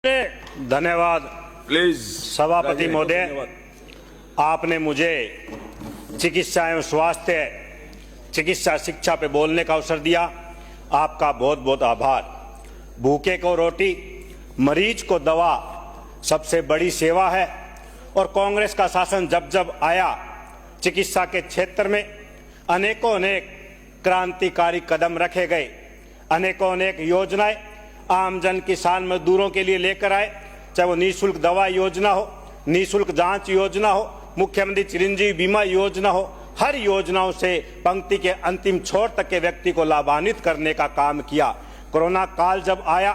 धन्यवाद। प्लीज सभापति महोदय, आपने मुझे चिकित्सा एवं स्वास्थ्य चिकित्सा शिक्षा पे बोलने का अवसर दिया, आपका बहुत बहुत आभार। भूखे को रोटी, मरीज को दवा सबसे बड़ी सेवा है और कांग्रेस का शासन जब जब आया चिकित्सा के क्षेत्र में अनेकों अनेक क्रांतिकारी कदम रखे गए, अनेकों अनेक योजनाएं आम जन किसान मजदूरों के लिए लेकर आए, चाहे वो निःशुल्क दवा योजना हो, निःशुल्क जांच योजना हो, मुख्यमंत्री चिरंजीवी बीमा योजना हो, हर योजनाओं से पंक्ति के अंतिम छोर तक के व्यक्ति को लाभान्वित करने का काम किया। कोरोना काल जब आया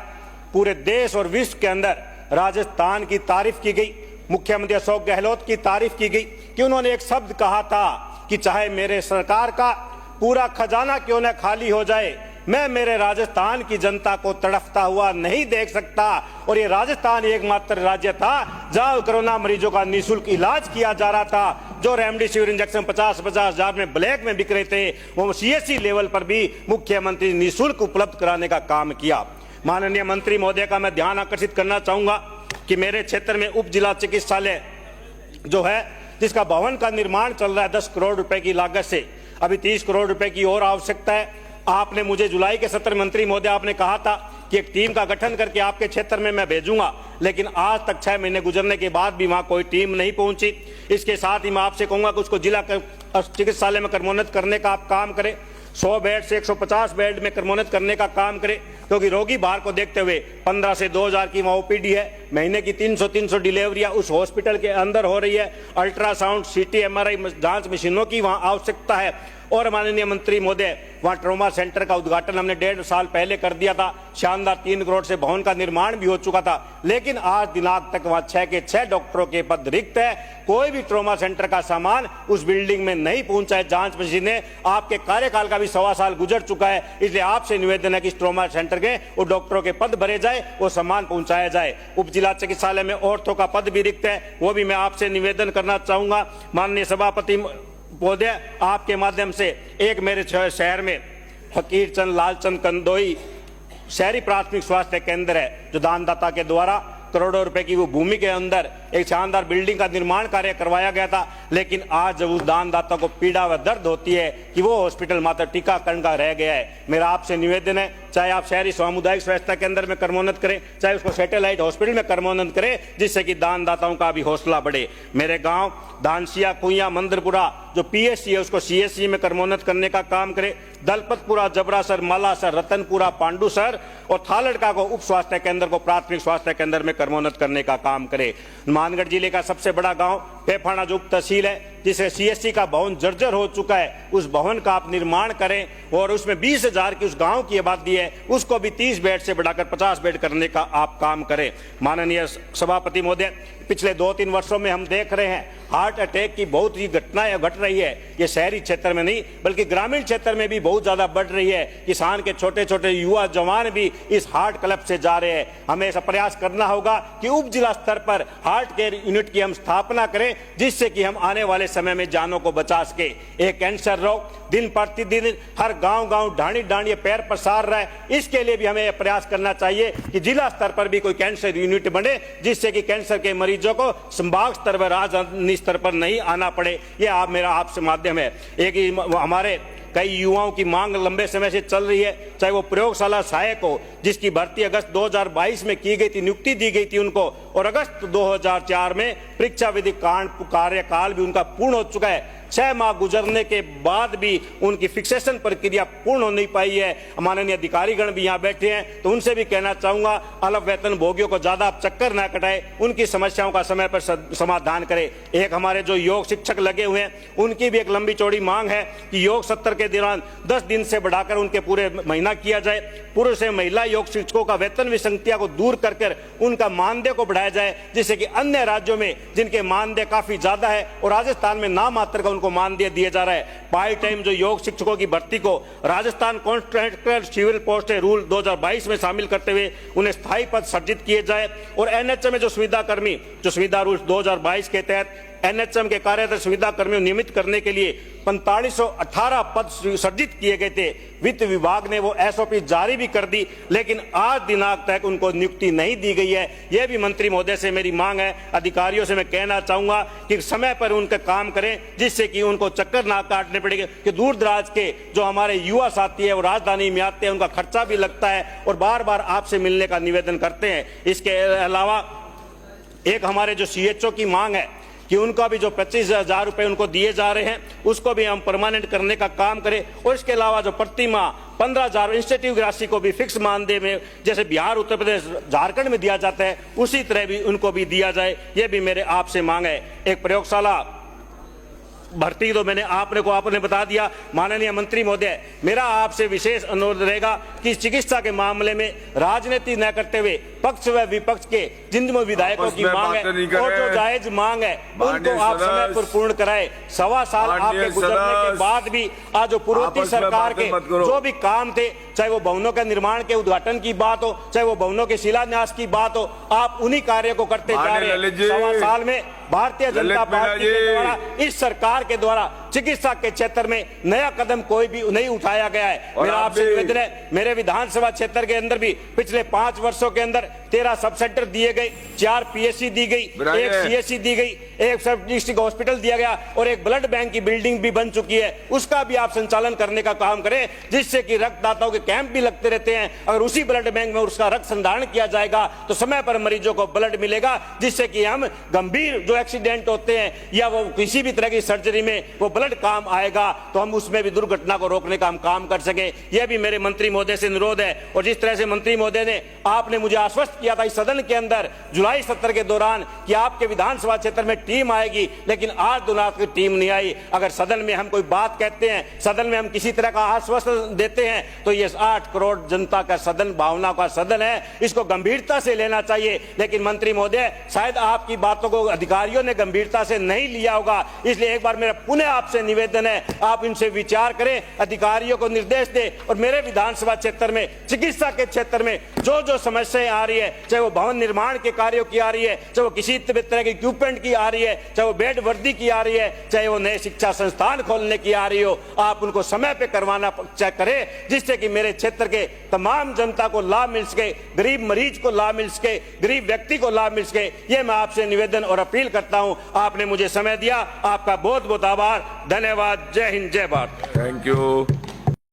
पूरे देश और विश्व के अंदर राजस्थान की तारीफ की गई, मुख्यमंत्री अशोक गहलोत की तारीफ की गई कि उन्होंने एक शब्द कहा था कि चाहे मेरे सरकार का पूरा खजाना क्यों न खाली हो जाए, मैं मेरे राजस्थान की जनता को तड़फता हुआ नहीं देख सकता। और ये राजस्थान एकमात्र राज्य था जहां कोरोना मरीजों का निःशुल्क इलाज किया जा रहा था। जो रेमडेसिविर इंजेक्शन 50-50 हजार में ब्लैक में बिक रहे थे, वो सीएससी लेवल पर भी मुख्यमंत्री निःशुल्क उपलब्ध कराने का काम किया। माननीय मंत्री महोदय का मैं ध्यान आकर्षित करना चाहूंगा कि मेरे क्षेत्र में उप जिला चिकित्सालय जो है, जिसका भवन का निर्माण चल रहा है 10 करोड़ रुपए की लागत से, अभी 30 करोड़ रुपए की और आवश्यकता है। आपने मुझे जुलाई के सत्र मंत्री महोदय आपने कहा था कि एक टीम का गठन करके आपके क्षेत्र में मैं भेजूंगा, लेकिन आज तक 6 महीने गुजरने के बाद भी वहां कोई टीम नहीं पहुंची। इसके साथ ही मैं आपसे कहूंगा कि उसको जिला चिकित्सालय में क्रमोन्नत करने का आप काम करें, 100 बेड से 150 बेड में क्रमोन्नत करने का काम करें, क्योंकि रोगी भार को देखते हुए 15 से 2000 की वहाँ ओपीडी है, महीने की 300 डिलीवरियां उस हॉस्पिटल के अंदर हो रही है, अल्ट्रासाउंड सीटी एमआरआई जांच मशीनों की वहाँ आवश्यकता है। और माननीय मंत्री महोदय, वहाँ ट्रॉमा सेंटर का उद्घाटन हमने 1.5 साल पहले कर दिया था, शानदार 3 करोड़ से भवन का निर्माण भी हो चुका था, लेकिन आज दिनांक तक वहाँ 6 के 6 डॉक्टरों के पद रिक्त है। कोई भी ट्रॉमा सेंटर का सामान उस बिल्डिंग में नहीं पहुंचा है, जांच मशीनें, आपके कार्यकाल का भी 1.25 साल गुजर चुका है। इसलिए आपसे निवेदन है कि इस ट्रॉमा सेंटर के वो डॉक्टरों के पद भरे जाए, वो सामान पहुंचाया जाए। उप जिला चिकित्सालय में ऑर्थो का पद भी रिक्त है, वो भी मैं आपसे निवेदन करना चाहूंगा। माननीय सभापति महोदय, आपके माध्यम से एक मेरे शहर में फकीर चंद लालचंद कंदोई शहरी प्राथमिक स्वास्थ्य केंद्र है, जो दानदाता के द्वारा करोड़ों रुपए की वो भूमि के अंदर एक शानदार बिल्डिंग का निर्माण कार्य करवाया गया था, लेकिन आज जब उस दानदाता को पीड़ा व दर्द होती है कि वो हॉस्पिटल मात्र टीकाकरण का रह गया है। मेरा आपसे निवेदन है, चाहे आप शहरी सामुदायिक स्वास्थ्य केंद्र में क्रमोन्नत करें, चाहे उसको सैटेलाइट हॉस्पिटल में क्रमोन्नत करें, जिससे कि दानदाताओं का भी हौसला बढ़े। मेरे गांव धानसिया, कुइया, मंदिरपुरा जो पीएससी है उसको सीएससी में क्रमोन्नत करने का काम करे। दलपतपुरा, जबरासर, मालासर, रतनपुरा, पांडुसर और थालड़का को उप स्वास्थ्य केंद्र को प्राथमिक स्वास्थ्य केंद्र में क्रमोन्नत करने का काम करे। मानगढ़ जिले का सबसे बड़ा गांव पेफाना जो उप तहसील है, जिसे सीएससी का भवन जर्जर हो चुका है, उस भवन का आप निर्माण करें और उसमें 20,000 की उस गांव की आबादी है, उसको भी 30 बेड से बढ़ाकर 50 बेड करने का आप काम करें। माननीय सभापति महोदय, पिछले 2-3 वर्षों में हम देख रहे हैं हार्ट अटैक की बहुत ही घटनाएं घट रही है। ये शहरी क्षेत्र में नहीं बल्कि ग्रामीण क्षेत्र में भी बहुत ज्यादा बढ़ रही है। किसान के छोटे छोटे युवा जवान भी इस हार्ट क्लब से जा रहे हैं। हमें ऐसा प्रयास करना होगा कि उप जिला स्तर पर हार्ट केयर यूनिट की हम स्थापना करें, जिससे कि हम आने वाले समय में जानों को बचा सके। एक कैंसर रोग दिन प्रतिदिन हर गांव ढाणी ढाणी पैर पसार रहा है, इसके लिए भी हमें प्रयास करना चाहिए कि जिला स्तर पर भी कोई कैंसर यूनिट बने, जिससे कि कैंसर के मरीजों को संभाग स्तर पर, राजधानी स्तर पर नहीं आना पड़े। ये मेरा आपसे माध्यम है। एक हमारे कई युवाओं की मांग लंबे समय से चल रही है, चाहे वो प्रयोगशाला सहायक हो, जिसकी भर्ती अगस्त 2022 में की गई थी, नियुक्ति दी गई थी उनको, और अगस्त 2004 में परीक्षा विधि कार्यकाल भी उनका पूर्ण हो चुका है। 6 माह गुजरने के बाद भी उनकी फिक्सेशन प्रक्रिया पूर्ण हो नहीं पाई है। माननीय अधिकारीगण भी यहाँ बैठे हैं, तो उनसे भी कहना चाहूंगा, अलग वेतन भोगियों को ज्यादा आप चक्कर ना कटाए, उनकी समस्याओं का समय पर समाधान करें। एक हमारे जो योग शिक्षक लगे हुए हैं, उनकी भी एक लंबी चौड़ी मांग है कि योग सत्र के दौरान 10 दिन से बढ़ाकर उनके पूरे महीना किया जाए। पुरुष एवं महिला योग शिक्षकों का वेतन विसंगतियों को दूर कर उनका मानदेय को बढ़ाया जाए, जिससे कि अन्य राज्यों में जिनके मानदेय काफी ज्यादा है और राजस्थान में नाम मात्र का उनको मानदेय दिया जा रहा है। पार्ट टाइम जो योग शिक्षकों की भर्ती को Rajasthan contractor civil post rule 2022 में शामिल करते हुए उन्हें स्थायी पद सृजित किए जाए। और एनएचए में जो सुविधा कर्मी, जो सुविधा रूल 2022 के तहत एनएचएम के कार्यरत सुविधा कर्मियों नियमित करने के लिए 4518 पद सृजित किए गए थे। वित्त विभाग ने वो एसओपी जारी भी कर दी, लेकिन आज दिनांक तक उनको नियुक्ति नहीं दी गई है। यह भी मंत्री महोदय से मेरी मांग है। अधिकारियों से मैं कहना चाहूंगा कि समय पर उनका काम करें, जिससे कि उनको चक्कर ना काटने पड़ेगा कि दूर दराज के जो हमारे युवा साथी है वो राजधानी में आते हैं, उनका खर्चा भी लगता है और बार बार आपसे मिलने का निवेदन करते हैं। इसके अलावा एक हमारे जो सीएचओ की मांग है कि उनका भी जो 25,000 रुपए उनको दिए जा रहे हैं उसको भी हम परमानेंट करने का काम करें, और इसके अलावा जो प्रति माह 15,000 इंस्टीट्यूट राशि को भी फिक्स मानदेय में जैसे बिहार, उत्तर प्रदेश, झारखंड में दिया जाता है उसी तरह भी उनको भी दिया जाए। यह भी मेरे आपसे मांग है। एक प्रयोगशाला भर्ती तो आपने बता दिया। माननीय मंत्री महोदय, मेरा आपसे विशेष अनुरोध रहेगा कि चिकित्सा के मामले में राजनीति न करते हुए पक्ष व विपक्ष के जिन विधायकों की मांग है और जो जायज मांग है उनको आप समय पर पूर्ण कराए। 1.25 साल आपके गुजरने के बाद भी आज जो पूर्ववर्ती सरकार के जो भी काम थे, चाहे वो भवनों के निर्माण के उद्घाटन की बात हो, चाहे वो भवनों के शिलान्यास की बात हो, आप उन्हीं कार्यों को करते जा रहे हैं। 1.25 साल में भारतीय जनता पार्टी के द्वारा, इस सरकार के द्वारा चिकित्सा के क्षेत्र में नया कदम कोई भी नहीं उठाया गया है। मेरा आपसे निवेदन है, मेरे विधानसभा क्षेत्र के अंदर भी पिछले 5 वर्षों के अंदर 13 सब सेंटर दिए गए, 4 पीएससी दी गई, 1 सीएससी दी गई, 1 सब डिस्ट्रिक्ट हॉस्पिटल दिया गया और 1 ब्लड बैंक की बिल्डिंग भी बन चुकी है। उसका भी आप संचालन करने का काम करें, जिससे कि रक्तदाताओं के कैंप भी लगते रहते हैं। अगर उसी ब्लड बैंक में उसका रक्त संधारण किया जाएगा तो समय पर मरीजों को ब्लड मिलेगा, जिससे कि हम गंभीर जो एक्सीडेंट होते हैं या वो किसी भी तरह की सर्जरी में वो ब्लड काम आएगा तो हम उसमें भी दुर्घटना को रोकने का हम काम कर सके। यह भी मेरे मंत्री महोदय से अनुरोध है। और जिस तरह से मंत्री महोदय ने आपने मुझे आश्वस्त किया था इस सदन के अंदर जुलाई सत्र के दौरान कि आपके विधानसभा क्षेत्र में टीम आएगी, लेकिन आज दिनांक की टीम नहीं आई। अगर सदन में हम कोई बात कहते हैं, सदन में हम किसी तरह का आश्वासन देते हैं, तो ये 8 करोड़ जनता का सदन, भावना का सदन है, इसको गंभीरता से लेना चाहिए। लेकिन मंत्री महोदय, शायद आपकी बातों को अधिकारियों ने गंभीरता से नहीं लिया होगा, इसलिए एक बार मेरा पुनः आपसे निवेदन है, आप इनसे विचार करें, अधिकारियों को निर्देश दें और मेरे विधानसभा क्षेत्र में चिकित्सा के क्षेत्र में जो जो समस्याएं आ रही है, चाहे वो भवन निर्माण के कार्यों की आ रही है, चाहे वो किसी तरह के इक्विपमेंट की आ रही है, चाहे वो बेड वर्दी की आ रही है, चाहे वो नए शिक्षा संस्थान खोलने की आ रही हो, आप उनको समय पे करवाना करें, जिससे कि मेरे क्षेत्र के तमाम जनता को लाभ मिल सके, गरीब मरीज को लाभ मिल सके, गरीब व्यक्ति को लाभ मिल सके। ये मैं आपसे निवेदन और अपील करता हूं। आपने मुझे समय दिया, आपका बहुत बहुत आभार, धन्यवाद। जय हिंद, जय भारत। Thank you.